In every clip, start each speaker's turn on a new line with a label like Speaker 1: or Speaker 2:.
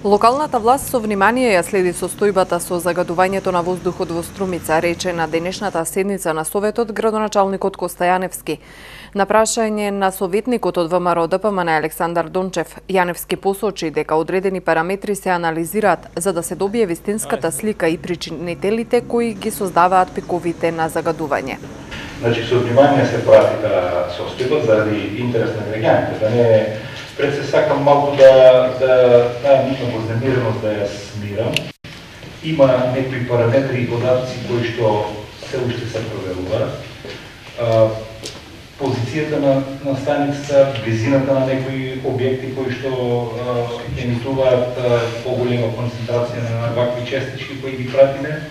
Speaker 1: Локалната власт со внимание ја следи состојбата со загадувањето на воздухот во Струмица, рече на денешната седница на Советот градоначалникот Коста Јаневски. На прашање на советникот од ВМРО ДПМН Александар Дончев, Јаневски посочи дека одредени параметри се анализираат за да се добие вистинската слика и причинителите кои ги создаваат пиковите на загадување.
Speaker 2: Значи, со внимание се прати состојба заради интерес на граѓаните, да не пред се сакам малку таа нивна вознемиреност да ја смирам. Има некои параметри и податци кои што се уште се проверуваат. Позицијата на станицата, близината на некои објекти кои што емитуваат поголема концентрација на вакви честички кои ги пратиме.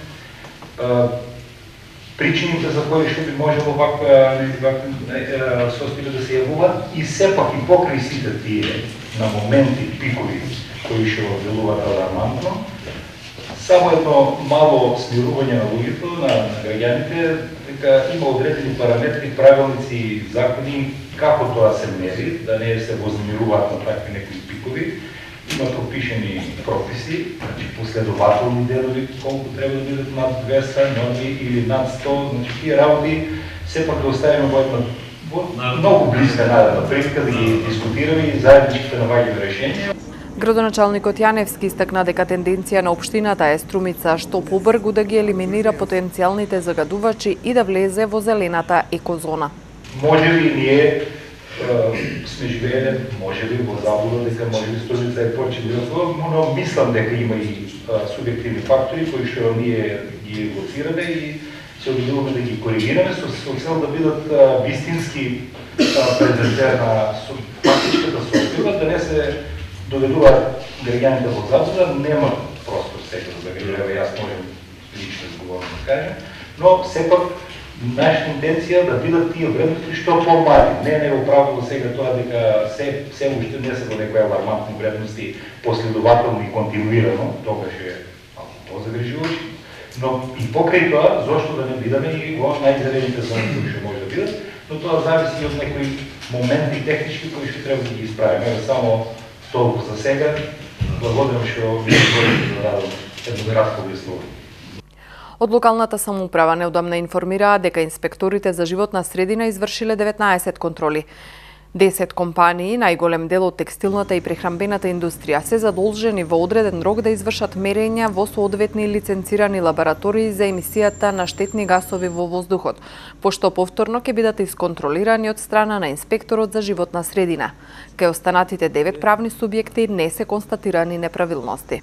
Speaker 2: Причините за кои што би можело ваква состојба да се јавуваат и сепак и покрај сите тие на моменти пикови кои што делуваат алармантно, само едно мало смирување на луѓето, на граѓаните, дека има одредени параметри, правилници, закони како тоа се мери, да не се вознемируваат на такви некои пикови. Има пропишени прописи, значи последователни делови, колку треба да бидат над 200 норми или над 100, значи тие работи сепак да оставиме во многу близка наредна прилика да ги дискутираме и заеднички да наоѓаме решенија.
Speaker 1: Градоначалникот Јаневски истакна дека тенденција на општината е Струмица што побргу да ги елиминира потенцијалните загадувачи и да влезе во зелената екозона.
Speaker 2: Може ли ние сме живееле, може ли во заблуда дека може ли Струмица е почелила, но мислам дека има и субјективни фактори кои што ние ги лоцираме и се обидуваме да ги коригираме со цел да бидат вистински презентирана фактичката состојба, да не се доведуваат граѓаните во заблуда, нема простор сега за граѓаните, јас можам лично изговорно да кажем, но сепак нашата интенција да бидат тие вредности што помали. Не е оправдано сега тоа дека се уште не се во некои алармантни вредности последователно и континуирано, тогаш е малку позагрижувачи, но и покрај тоа, зошто да не бидаме и во најзелените зони кои што може да бидат, но тоа зависи и од некои моменти технички кои што треба да ги исправиме. Само толку за сега. Благодарам што ми отворите да дадам едно кратко објаснување.
Speaker 1: Од локалната самоуправа неодамна информираа дека инспекторите за животна средина извршиле 19 контроли. 10 компании, најголем дел од текстилната и прехранбената индустрија, се задолжени во одреден рок да извршат мерења во соодветни лиценцирани лаборатории за емисијата на штетни гасови во воздухот, пошто повторно ќе бидат исконтролирани од страна на инспекторот за животна средина. Кај останатите 9 правни субјекти не се констатирани неправилности.